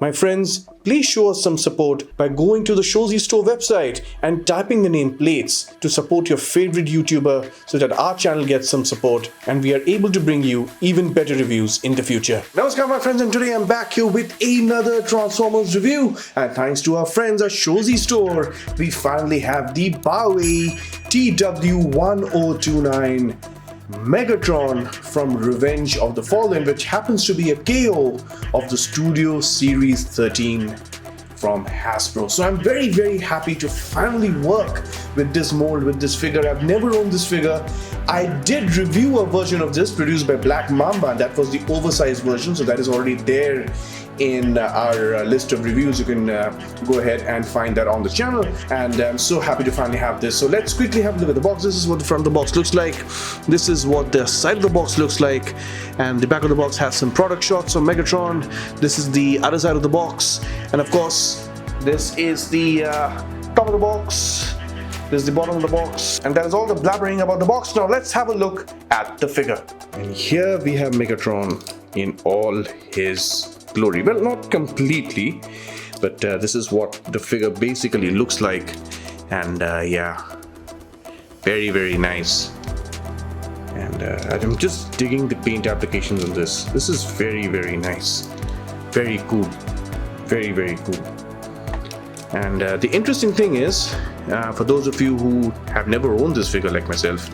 My friends, please show us some support by going to the Shozy Store website and typing the name Plates to support your favorite YouTuber so that our channel gets some support and we are able to bring you even better reviews in the future. Namaskar my friends, and today I'm back here with another Transformers review, and thanks to our friends at Shozy Store, we finally have the Baiwei TW1029 Megatron from Revenge of the Fallen, which happens to be a KO of the Studio Series 13 from Hasbro. So I'm very happy to finally work with this mold, with this figure. I've never owned this figure. I did review a version of this produced by Black Mamba, and that was the oversized version, so that is already there in our list of reviews. You can go ahead and find that on the channel, and I'm so happy to finally have this. So let's quickly have a look at the box. This is what the front of the box looks like. This is what the side of the box looks like, and the back of the box has some product shots of Megatron. This is the other side of the box, and of course this is the top of the box. This is the bottom of the box, and that is all the blabbering about the box. Now let's have a look at the figure. And here we have Megatron in all his glory. Well, not completely, but this is what the figure basically looks like, and yeah, very nice. And I'm just digging the paint applications on this. This is very nice, very cool, very cool. And the interesting thing is, for those of you who have never owned this figure like myself,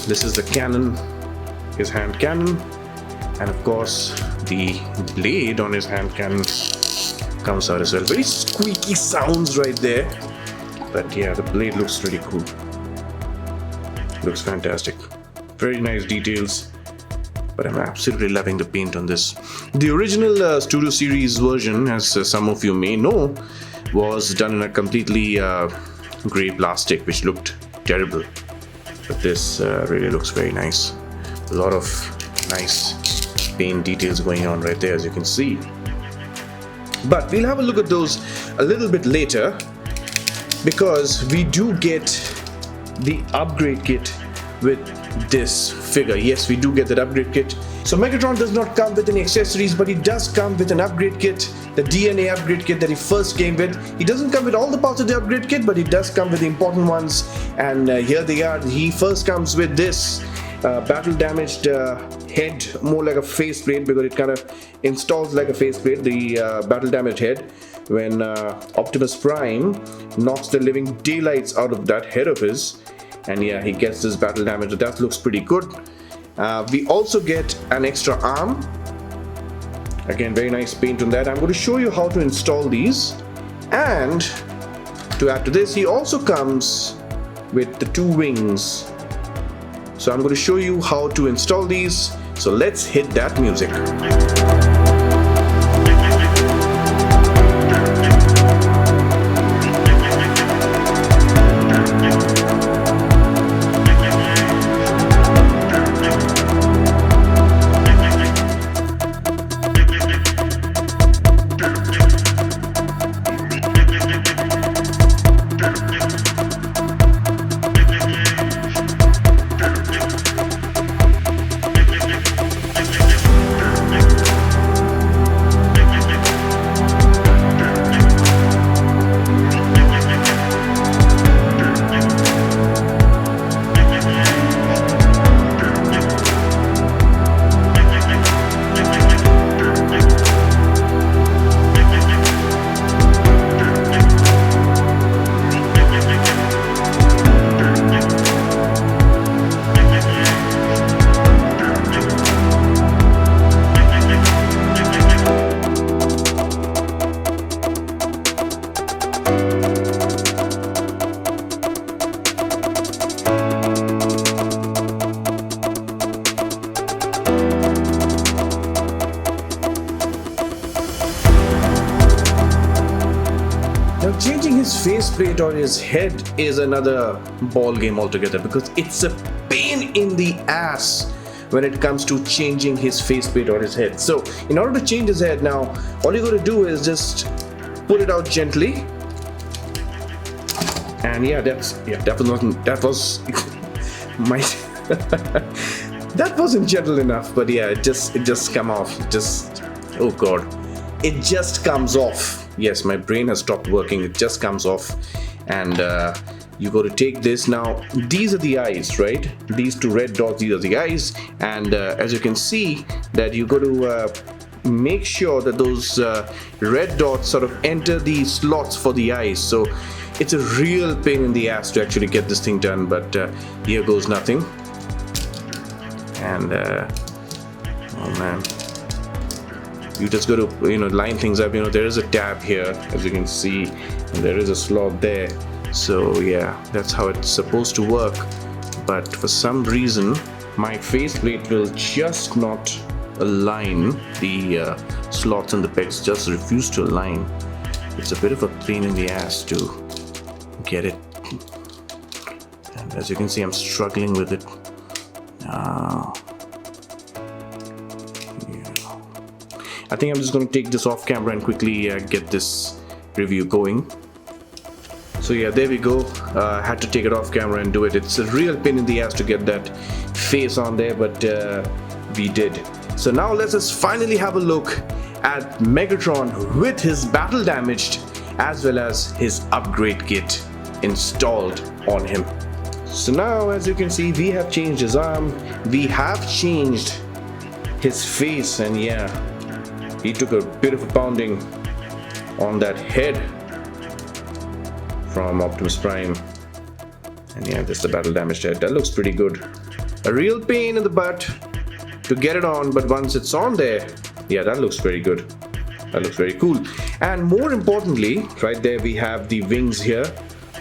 this is the cannon, his hand cannon, and of course the blade on his hand cannon comes out as well. Very squeaky sounds right there, but yeah, the blade looks really cool. Looks fantastic. Very nice details, but I'm absolutely loving the paint on this. The original Studio Series version, as some of you may know, was done in a completely grey plastic, which looked terrible, but this really looks very nice. A lot of nice paint details going on right there, as you can see. But we'll have a look at those a little bit later, because we do get the upgrade kit with this figure. Yes, we do get that upgrade kit. So Megatron does not come with any accessories, but he does come with an upgrade kit, the DNA upgrade kit that he first came with. He doesn't come with all the parts of the upgrade kit, but he does come with the important ones, and here they are. He first comes with this battle damaged head, more like a faceplate, because it kind of installs like a faceplate, the battle damaged head, when Optimus Prime knocks the living daylights out of that head of his, and yeah, he gets this battle damage. That looks pretty good. We also get an extra arm. Again, very nice paint on that. I'm going to show you how to install these, and to add to this, he also comes with the two wings. So I'm going to show you how to install these. So let's hit that music. Changing his faceplate on his head is another ball game altogether, because it's a pain in the ass when it comes to changing his faceplate on his head. So in order to change his head now, all you got to do is just pull it out gently, and yeah, that was my that wasn't gentle enough, but yeah, it just come off. Just, oh god, it just comes off. Yes, my brain has stopped working. It just comes off, and you got to take this. Now these are the eyes, right? These two red dots, these are the eyes, and as you can see that you got to make sure that those red dots sort of enter the slots for the eyes. So it's a real pain in the ass to actually get this thing done, but here goes nothing. And oh man, you just got to line things up. There is a tab here, as you can see, and there is a slot there. So yeah, that's how it's supposed to work, but for some reason my faceplate will just not align. The slots and the pegs just refuse to align. It's a bit of a pain in the ass to get it, and as you can see, I'm struggling with it. I think I'm just going to take this off camera and quickly get this review going. So yeah, there we go. Had to take it off camera and do it. It's a real pain in the ass to get that face on there, but we did. So now let's just finally have a look at Megatron with his battle damaged as well as his upgrade kit installed on him. So now, as you can see, we have changed his arm, we have changed his face, and yeah, he took a bit of a pounding on that head from Optimus Prime, and yeah, this is the battle damaged head. That looks pretty good. A real pain in the butt to get it on, but once it's on there, yeah, that looks very good. That looks very cool. And more importantly, right there we have the wings here,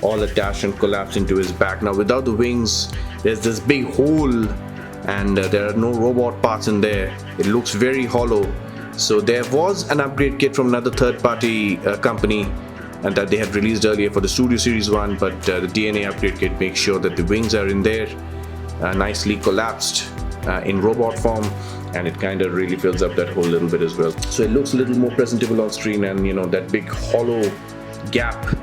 all attached and collapsed into his back. Now without the wings, there's this big hole, and there are no robot parts in there. It looks very hollow. So there was an upgrade kit from another third-party company, and that they had released earlier for the Studio Series 1, but the DNA upgrade kit makes sure that the wings are in there, nicely collapsed in robot form, and it kind of really fills up that hole a little bit as well. So it looks a little more presentable on screen, and that big hollow gap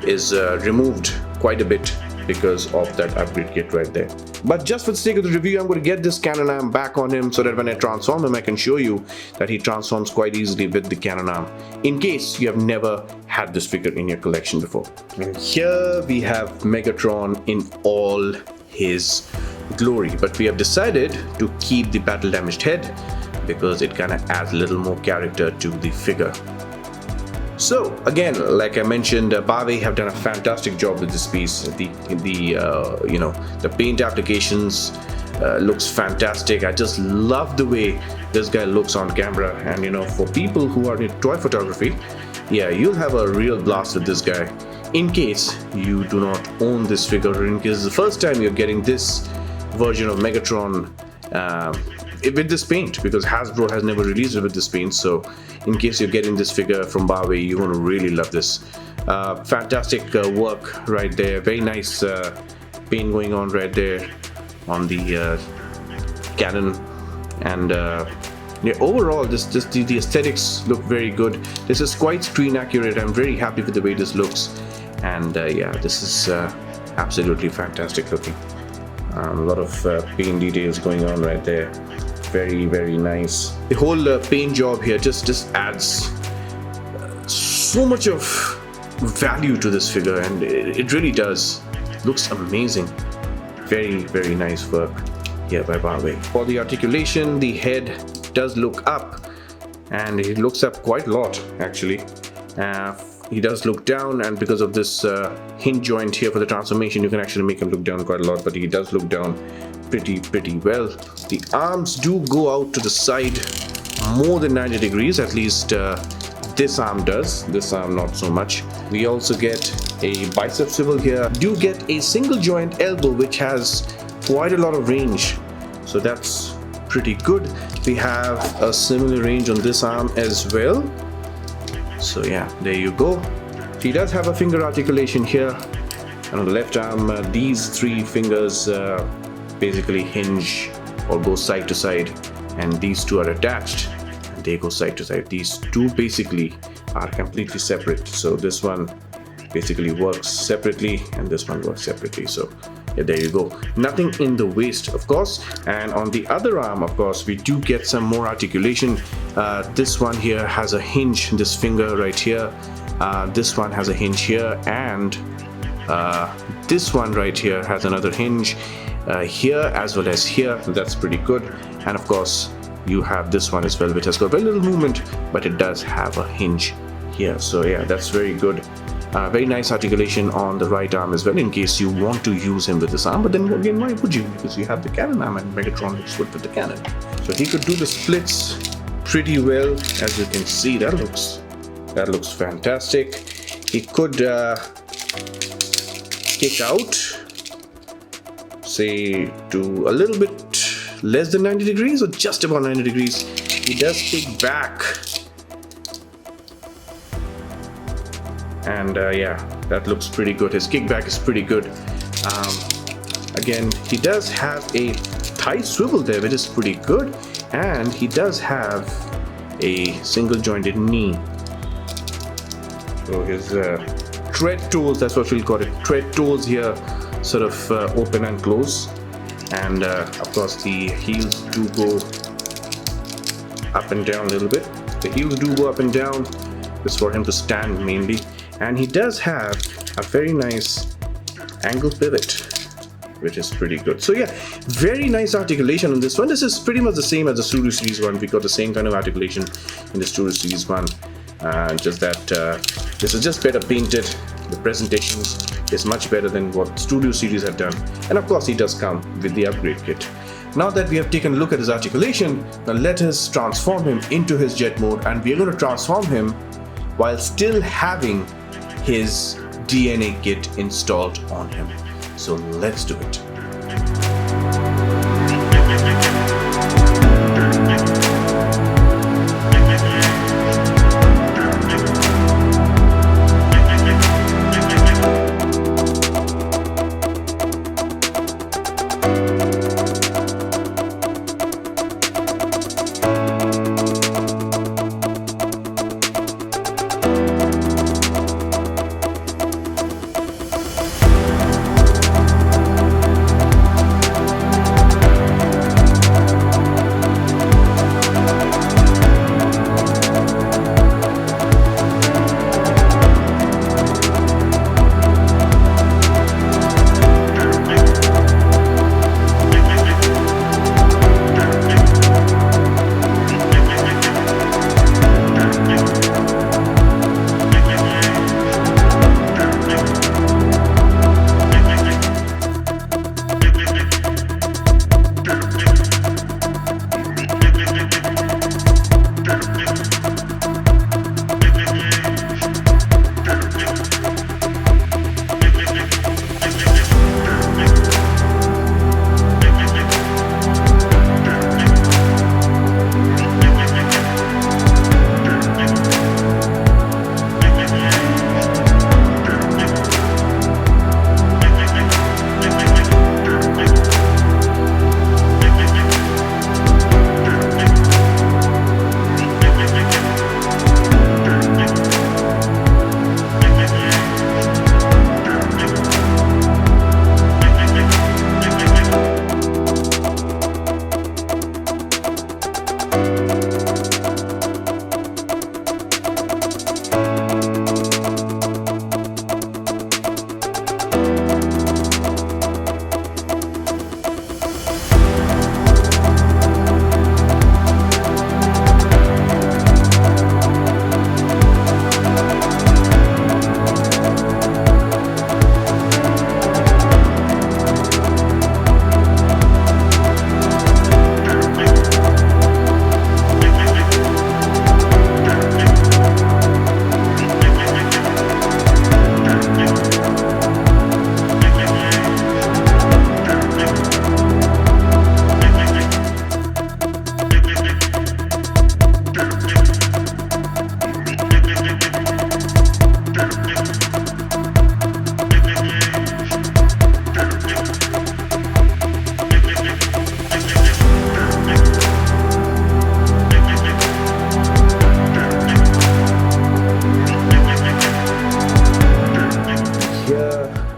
is removed quite a bit because of that upgrade kit right there. But just for the sake of the review, I'm going to get this cannon arm back on him so that when I transform him, I can show you that he transforms quite easily with the cannon arm, in case you have never had this figure in your collection before. And here we have Megatron in all his glory, but we have decided to keep the battle damaged head because it kind of adds a little more character to the figure. So again, like I mentioned, Baiwei have done a fantastic job with this piece. The paint applications looks fantastic. I just love the way this guy looks on camera, and for people who are in toy photography, yeah, you'll have a real blast with this guy. In case you do not own this figure, or in case it's the first time you're getting this version of Megatron with this paint, because Hasbro has never released it with this paint. So in case you're getting this figure from Baiwei, you're going to really love this. Fantastic work right there. Very nice paint going on right there on the cannon, and yeah, overall the aesthetics look very good. This is quite screen accurate. I'm very happy with the way this looks, and yeah, this is absolutely fantastic looking. A lot of paint details going on right there. Very, very nice. The whole paint job here just adds so much of value to this figure, and it really does. Looks amazing. Very, very nice work here by Baiwei. For the articulation, the head does look up, and it looks up quite a lot actually. He does look down, and because of this hinge joint here for the transformation, you can actually make him look down quite a lot, but he does look down pretty well. The arms do go out to the side more than 90 degrees, at least this arm does. This arm not so much. We also get a bicep swivel here. Do get a single joint elbow which has quite a lot of range, so that's pretty good. We have a similar range on this arm as well. So yeah, there you go. He does have a finger articulation here, and on the left arm these three fingers basically hinge or go side to side, and these two are attached and they go side to side. These two basically are completely separate, so this one basically works separately and this one works separately. So Yeah, there you go. Nothing in the waist, of course. And on the other arm, of course, we do get some more articulation. This one here has a hinge, this finger right here. This one has a hinge here, and this one right here has another hinge here as well as here. That's pretty good. And of course, you have this one as well, which has got very little movement, but it does have a hinge here. So yeah, that's very good. Very nice articulation on the right arm as well, in case you want to use him with this arm. But then again, why would you? Because you have the cannon arm, and Megatron looks good with the cannon. So he could do the splits pretty well, as you can see. That looks fantastic. He could kick out, say, to a little bit less than 90 degrees or just about 90 degrees. He does kick back. And yeah, that looks pretty good. His kickback is pretty good. Again, he does have a thigh swivel there, which is pretty good. And he does have a single jointed knee. So his tread toes, that's what we'll call it, tread toes here sort of open and close. And of course the heels do go up and down a little bit. The heels do go up and down. It's for him to stand mainly. And he does have a very nice angle pivot, which is pretty good. So yeah, very nice articulation on this one. This is pretty much the same as the Studio Series 1. We got the same kind of articulation in the Studio Series 1. Just that this is just better painted. The presentation is much better than what Studio Series have done. And of course, he does come with the upgrade kit. Now that we have taken a look at his articulation, now let us transform him into his jet mode. And we are going to transform him while still having his DNA kit installed on him. So let's do it.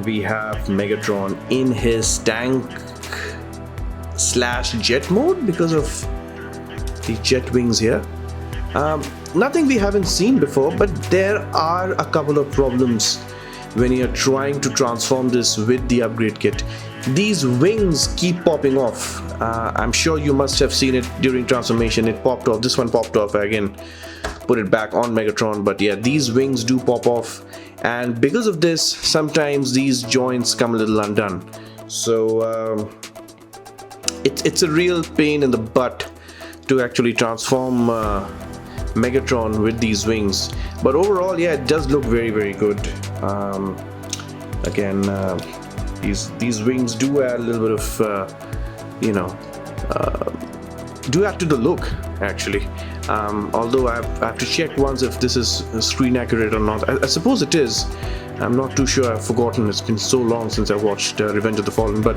we have Megatron in his tank slash jet mode because of the jet wings here. Nothing we haven't seen before, but there are a couple of problems when you're trying to transform this with the upgrade kit. These wings keep popping off. I'm sure you must have seen it during transformation. It popped off. This one popped off. Again, put it back on Megatron, but yeah, these wings do pop off, and because of this sometimes these joints come a little undone. So it's a real pain in the butt to actually transform Megatron with these wings, but overall, yeah, it does look very good. Again, these wings do add a little bit of do add to the look actually. Although I have to check once if this is screen accurate or not. I suppose it is. I'm not too sure. I've forgotten. It's been so long since I watched Revenge of the Fallen. But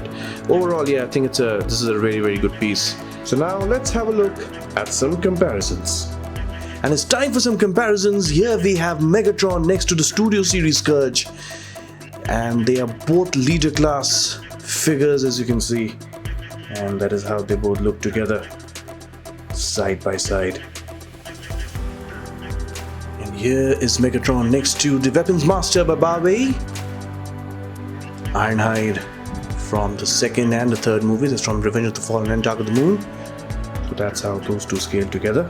overall, yeah, I think this is a very good piece. So now let's have a look at some comparisons. And it's time for some comparisons. Here we have Megatron next to the Studio Series Scourge, and they are both leader class figures, as you can see, and that is how they both look together, side by side. And here is Megatron next to the Weapons Master by Baiwei, Ironhide from the second and the third movie. That's from Revenge of the Fallen and Dark of the Moon. So that's how those two scale together.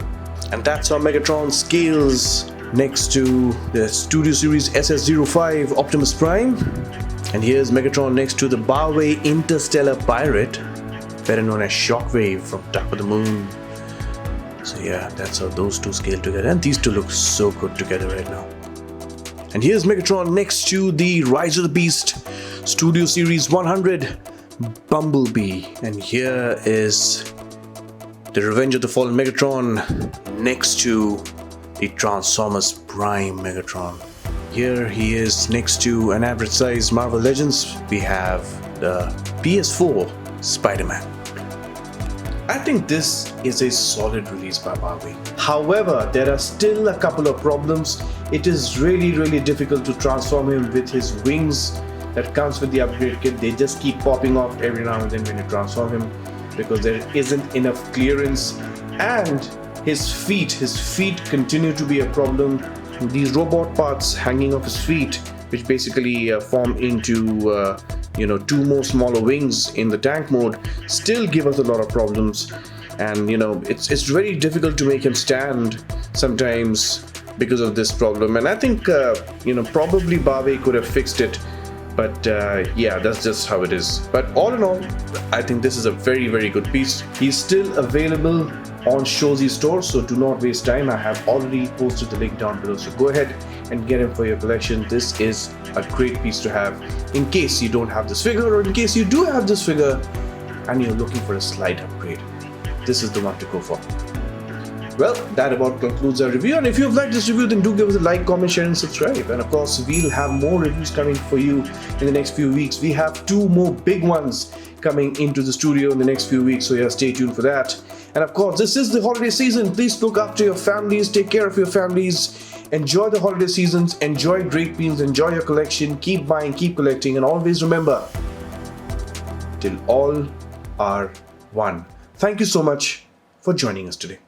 And that's how Megatron scales next to the Studio Series SS-05 Optimus Prime. And here's Megatron next to the Baiwei Interstellar Pirate, better known as Shockwave from Dark of the Moon. So yeah, that's how those two scale together, and these two look so good together right now. And here's Megatron next to the Rise of the Beast Studio Series 100 Bumblebee. And here is the Revenge of the Fallen Megatron next to the Transformers Prime Megatron. Here he is next to an average size Marvel Legends. We have the PS4 Spider-Man. I think this is a solid release by Baiwei. However, there are still a couple of problems. It is really difficult to transform him with his wings that comes with the upgrade kit. They just keep popping off every now and then when you transform him, because there isn't enough clearance. And his feet continue to be a problem. These robot parts hanging off his feet, which basically form into two more smaller wings in the tank mode, still give us a lot of problems. And it's very difficult to make him stand sometimes because of this problem. And I think probably Baiwei could have fixed it, but yeah, that's just how it is. But all in all, I think this is a very good piece. He's still available on Shozi store, so do not waste time. I have already posted the link down below, so go ahead and get him for your collection. This is a great piece to have in case you don't have this figure, or in case you do have this figure and you're looking for a slight upgrade. This is the one to go for. Well, that about concludes our review, and if you've liked this review, then do give us a like, comment, share and subscribe. And of course, we'll have more reviews coming for you in the next few weeks. We have 2 more big ones coming into the studio in the next few weeks, so yeah, stay tuned for that. And of course, this is the holiday season. Please look after your families, take care of your families, enjoy the holiday seasons, enjoy great meals, enjoy your collection, keep buying, keep collecting, and always remember, till all are one. Thank you so much for joining us today.